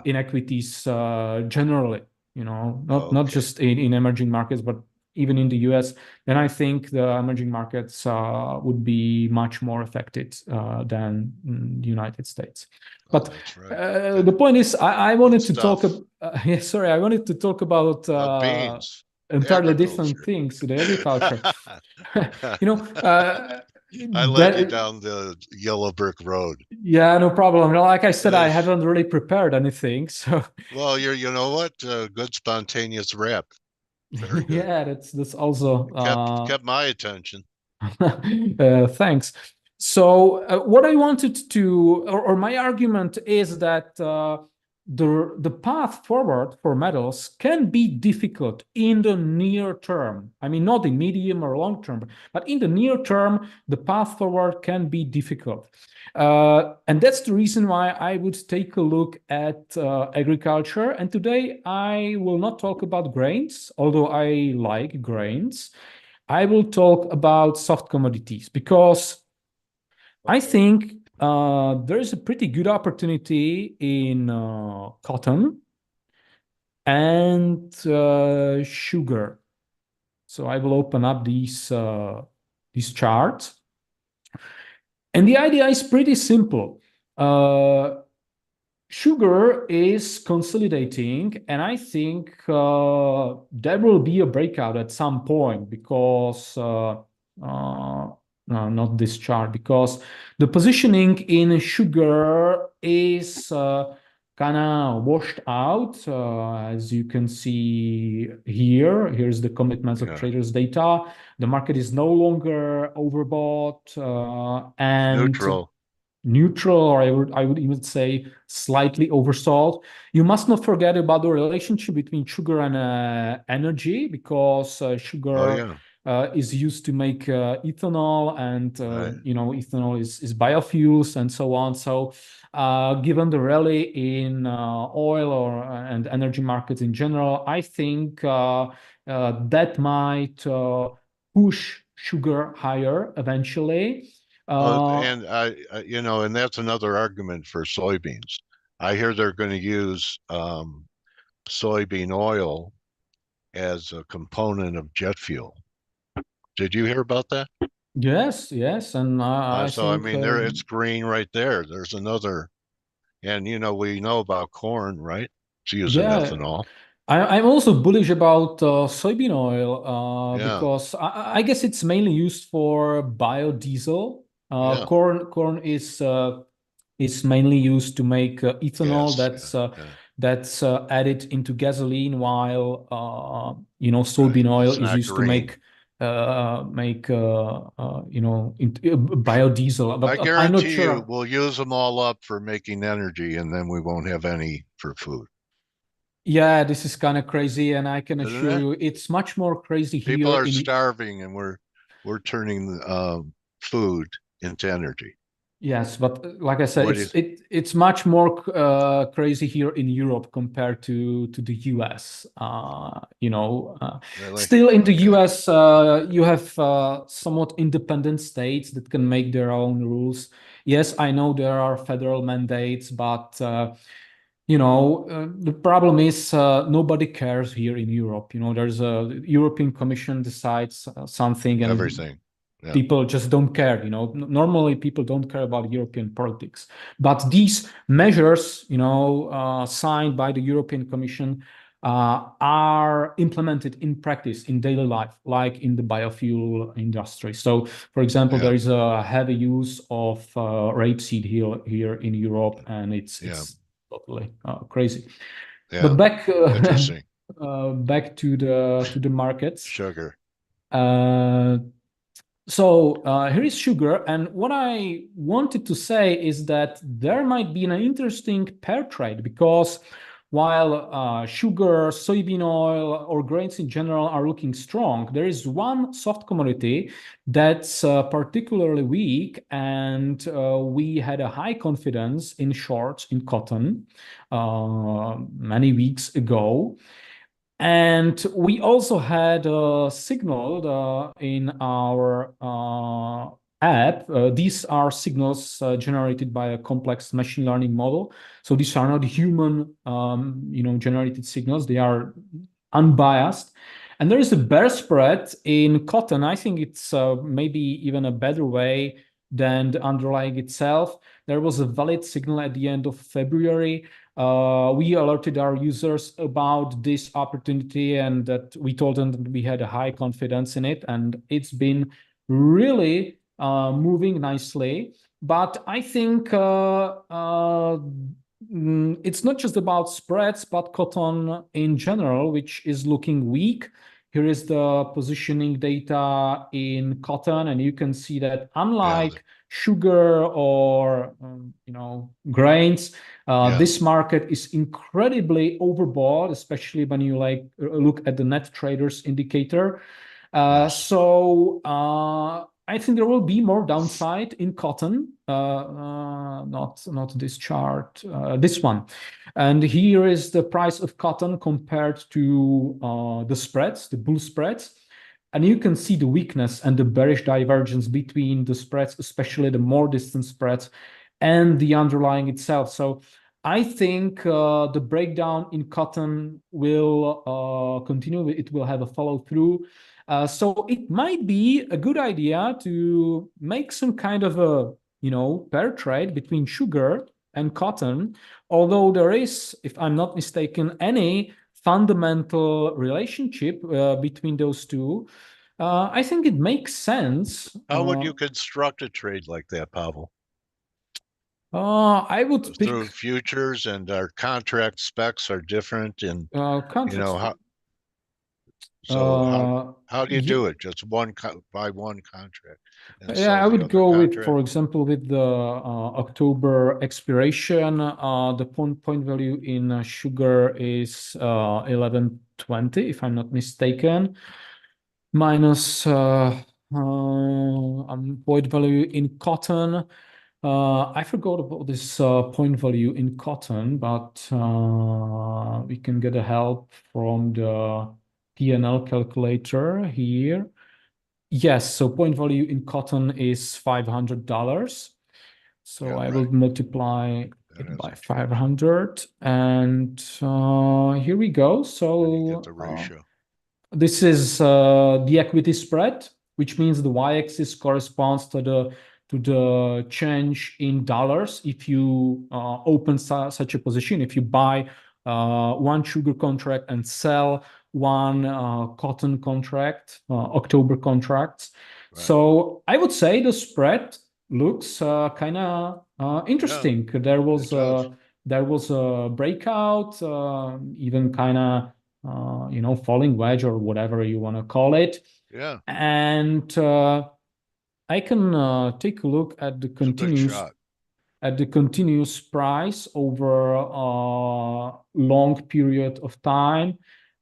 equities generally, you know, not just in emerging markets, but even in the US, then I think the emerging markets would be much more affected than the United States. But the point is, I wanted to talk. I wanted to talk about beans, entirely different things, the agriculture. You know. I led you down the yellow brick road. Yeah, no problem. Like I said, I haven't really prepared anything. So well, you know what? Good spontaneous rap. Very good. Yeah, that's also kept my attention. Thanks. So what I wanted to, or my argument is that the path forward for metals can be difficult in the near term. I mean, not in medium or long term, but in the near term, the path forward can be difficult. And that's the reason why I would take a look at agriculture. And today I will not talk about grains, although I like grains. I will talk about soft commodities because I think there is a pretty good opportunity in cotton and sugar. So I will open up these charts. And the idea is pretty simple. Sugar is consolidating, and I think there will be a breakout at some point because no, not this chart, because the positioning in sugar is kind of washed out, as you can see here. Here's the commitments of traders data. The market is no longer overbought and neutral, or I would even say slightly oversold. You must not forget about the relationship between sugar and energy, because sugar is used to make ethanol, and you know, ethanol is biofuels and so on. So given the rally in oil and energy markets in general, I think that might push sugar higher eventually. And you know, and that's another argument for soybeans. I hear they're going to use soybean oil as a component of jet fuel. Did you hear about that? Yes, and I so think I mean, there it's green right there. There's another, and you know, we know about corn, right? It's using ethanol. I'm also bullish about soybean oil because I guess it's mainly used for biodiesel. Corn is mainly used to make ethanol. That's added into gasoline, while you know, soybean oil is used to make you know, biodiesel. But I guarantee I'm not sure. you we'll use them all up for making energy, and then we won't have any for food. Yeah, this is kind of crazy, and I can assure you it's much more crazy here. People are starving, and we're turning food into energy. Yes, but like I said, it's much more crazy here in Europe compared to the US. You know, really? Still in the US, you have somewhat independent states that can make their own rules. Yes, I know there are federal mandates, but you know, the problem is nobody cares here in Europe. You know, there's a European Commission decides something, and everything. People just don't care. You know, normally people don't care about European politics, but these measures, you know, signed by the European Commission, are implemented in practice in daily life, like in the biofuel industry. So, for example, there is a heavy use of rapeseed here in Europe, and it's totally crazy. But back back to the markets. Sugar. So here is sugar, and what I wanted to say is that there might be an interesting pair trade, because while sugar, soybean oil, or grains in general are looking strong, there is one soft commodity that's particularly weak, and we had a high confidence in shorts in cotton many weeks ago. And we also had signaled in our app. These are signals generated by a complex machine learning model. So these are not human, you know, generated signals. They are unbiased. And there is a bear spread in cotton. I think it's maybe even a better way than the underlying itself. There was a valid signal at the end of February. We alerted our users about this opportunity, and that we told them that we had a high confidence in it, and it's been really moving nicely. But I think it's not just about spreads, but cotton in general, which is looking weak. Here is the positioning data in cotton, and you can see that unlike sugar or grains. This market is incredibly overbought, especially when you look at the net traders indicator. So I think there will be more downside in cotton, not this chart, this one. And here is the price of cotton compared to the spreads, the bull spreads. And you can see the weakness and the bearish divergence between the spreads, especially the more distant spreads, and the underlying itself. So I think the breakdown in cotton will continue. It will have a follow through. So it might be a good idea to make some kind of a pair trade between sugar and cotton, although there is, if I'm not mistaken, any fundamental relationship between those two. I think it makes sense. How would you construct a trade like that, Pavel? I would pick through futures, and our contract specs are different, and how. So how do you do it? Just by one contract? Yeah, I would go with, for example, with the October expiration. The point value in sugar is 11.20, if I'm not mistaken, minus point value in cotton. I forgot about this point value in cotton, but we can get a help from the P&L calculator here. Yes, so point value in cotton is $500. So I will multiply it by 500, and here we go. So the ratio. This is the equity spread, which means the y-axis corresponds to the change in dollars if you open such a position, if you buy one sugar contract and sell one cotton contract, October contracts. Right. So I would say the spread looks kind of interesting. Yeah, there was a breakout, even kind of falling wedge or whatever you want to call it. Yeah. And I can take a look at the continuous price over a long period of time.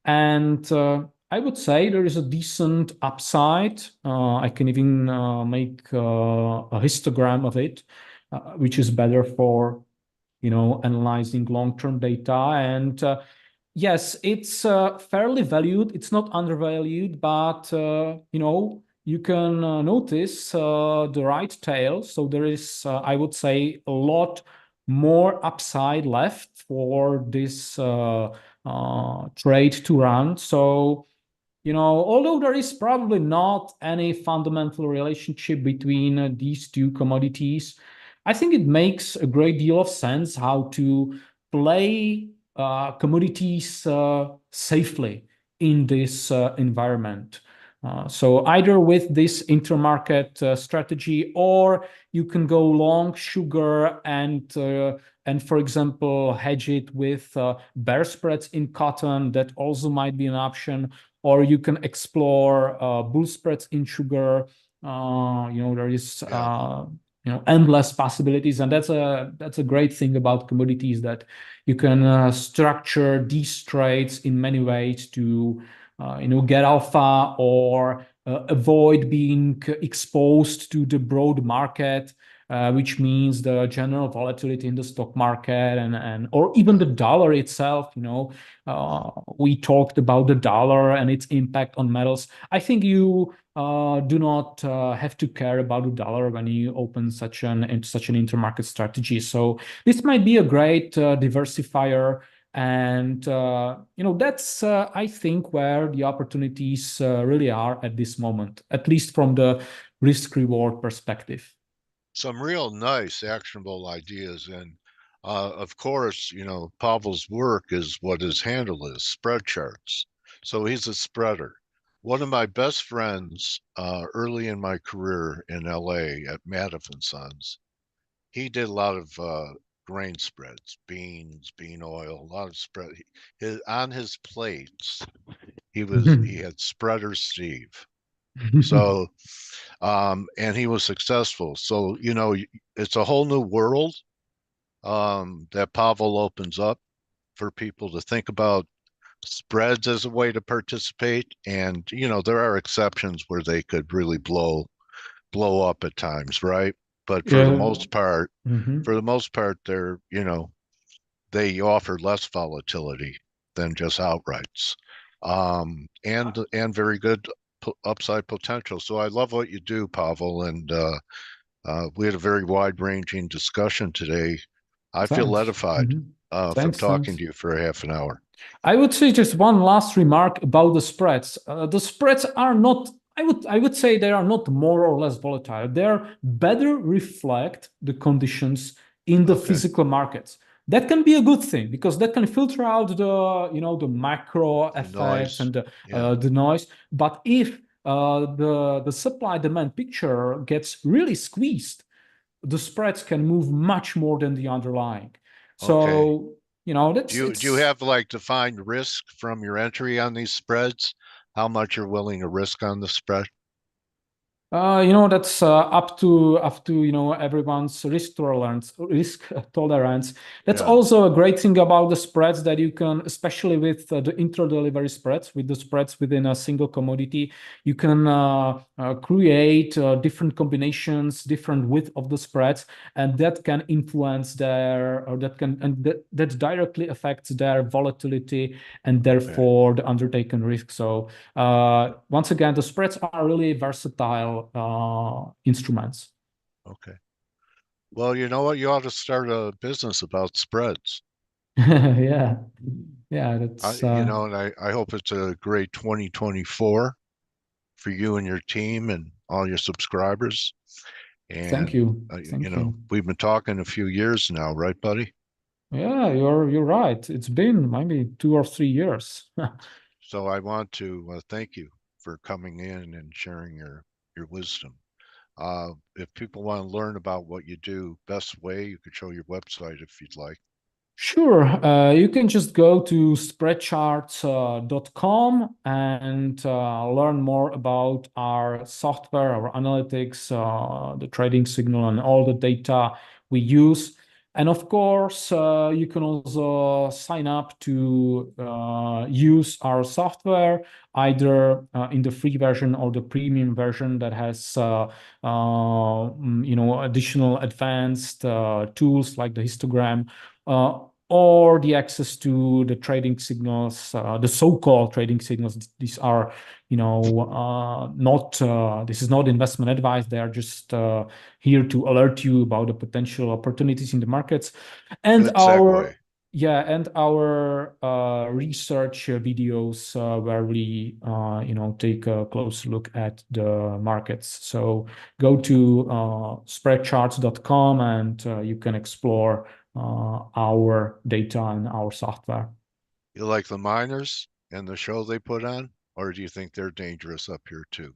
And I would say there is a decent upside. I can even make a histogram of it, which is better for analyzing long-term data. And yes, it's fairly valued. It's not undervalued, but you can notice the right tail. So there is, I would say, a lot more upside left for this trade to run. So, although there is probably not any fundamental relationship between these two commodities, I think it makes a great deal of sense how to play commodities safely in this environment. So either with this intermarket strategy, or you can go long sugar and for example, hedge it with bear spreads in cotton. That also might be an option. Or you can explore bull spreads in sugar. There is endless possibilities, and that's a great thing about commodities, that you can structure these trades in many ways to get alpha or avoid being exposed to the broad market, which means the general volatility in the stock market and or even the dollar itself. We talked about the dollar and its impact on metals. I think you do not have to care about the dollar when you open such an intermarket strategy. So this might be a great diversifier. And that's I think where the opportunities really are at this moment, at least from the risk-reward perspective. Some real nice actionable ideas, and of course, Pavel's work is what his handle is, spread charts. So he's a spreader. One of my best friends early in my career in LA at Madoff and Sons, he did a lot of grain spreads, beans, bean oil, a lot of spread. On his plates, he had Spreader Steve. So, and he was successful. So, you know, it's a whole new world that Pavel opens up for people to think about spreads as a way to participate. And, you know, there are exceptions where they could really blow up at times, right? But for the Yeah. most part, Mhm. they're, you know, they offer less volatility than just outrights, and very good upside potential. So I love what you do, Pavel, and we had a very wide-ranging discussion today. I feel Thanks. edified from Thanks, talking thanks. to you for a half an hour. I would say just one last remark about the spreads. The spreads are not, I would say they are not more or less volatile. They're better reflect the conditions in the Okay. physical markets. That can be a good thing because that can filter out the, you know, the macro The effects noise. and Yeah. the noise. But if the supply demand picture gets really squeezed, the spreads can move much more than the underlying. Okay. So, you know, Do that's you it's have like defined risk from your entry on these spreads? How much you're willing to risk on the spread? you know, that's up to you know everyone's risk tolerance. That's Yeah. also a great thing about the spreads that you can, especially with the inter-delivery spreads, with the spreads within a single commodity, you can create different combinations, different width of the spreads, and that can influence their, or that can, and that directly affects their volatility and therefore the undertaken risk. So once again, the spreads are really versatile instruments. Okay. Well, you know what? You ought to start a business about spreads. Yeah, yeah, that's You know, and I hope it's a great 2024 for you and your team and all your subscribers. thank And, you, you thank know, you. we've been talking a few years now, right, buddy? Yeah, you're right. It's been maybe 2 or 3 years. So I want to thank you for coming in and sharing your wisdom. If people want to learn about what you do, best way, you could show your website if you'd like. Sure. You can just go to spreadcharts.com and learn more about our software, our analytics, the trading signal, and all the data we use. And of course, you can also sign up to use our software, either in the free version or the premium version that has, you know, additional advanced tools like the histogram, or the access to the trading signals, the so-called trading signals. These are, you know, not, this is not investment advice. They are just here to alert you about the potential opportunities in the markets. And Good segue. our research videos where we, you know, take a close look at the markets. So go to spreadcharts.com and you can explore our data and our software. You like the miners and the show they put on, or do you think they're dangerous up here too?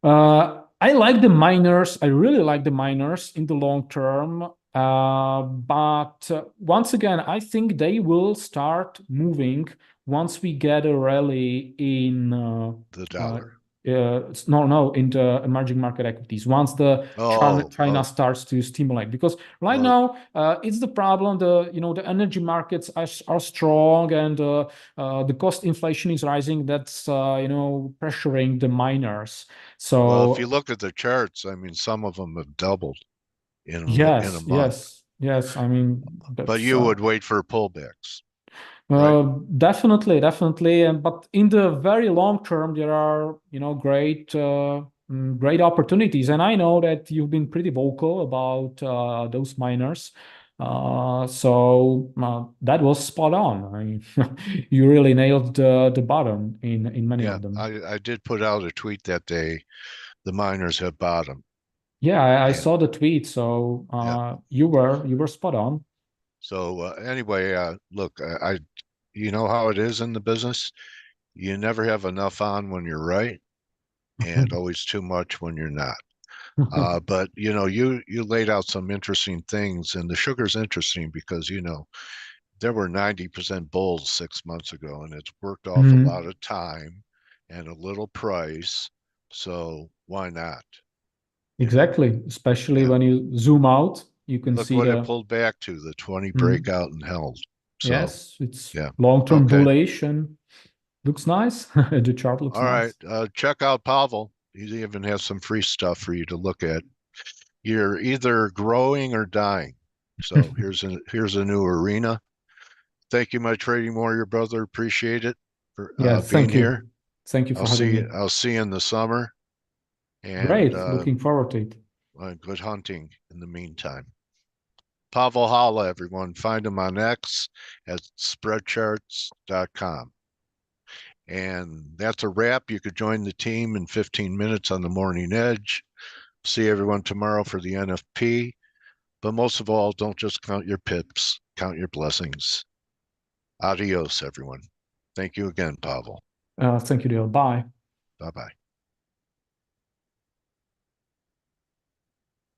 I like the miners. I really like the miners in the long term. But once again, I think they will start moving once we get a rally in The dollar. no, in the emerging market equities. Once the China starts to stimulate, because right now it's the problem. The, you know, the energy markets are strong, and the cost inflation is rising. That's you know, pressuring the miners. So well, if you look at the charts, I mean, some of them have doubled in a month. yes. I mean, But that's you would wait for pullbacks, right? uh, definitely. And but in the very long term, there are, you know, great opportunities. And I know that you've been pretty vocal about those miners. So that was spot on. I mean, you really nailed the bottom in many Yeah, of them. I did put out a tweet that day. The miners have bottomed. Yeah, I And saw the tweet. So yeah, you were spot on. so anyway, look, you know how it is in the business. You never have enough on when you're right, and always too much when you're not. But you know, you laid out some interesting things, and the sugar's interesting because, you know, there were 90% bulls 6 months ago, and it's worked off a lot of time. and a little price. So why not? Exactly. Especially Yeah. when you zoom out, you can Look see what it the pulled back to, the 20 Mhm. breakout and held. So, yes, it's yeah. long-term Okay. bullish and looks nice. The chart looks All right. nice. Check out Pavel. He even has some free stuff for you to look at. You're either growing or dying. So here's a new arena. Thank you, my trading warrior brother. Appreciate it for Yeah, being thank you. here. Thank you for having me. I'll see you in the summer. And Great. Looking forward to it. good hunting in the meantime. Pavel Holla, everyone. Find him on X at spreadcharts.com. And that's a wrap. You could join the team in 15 minutes on the Morning Edge. See everyone tomorrow for the NFP. But most of all, don't just count your pips, count your blessings. Adios, everyone. Thank you again, Pavel. Thank you, Dale. Bye. Bye-bye.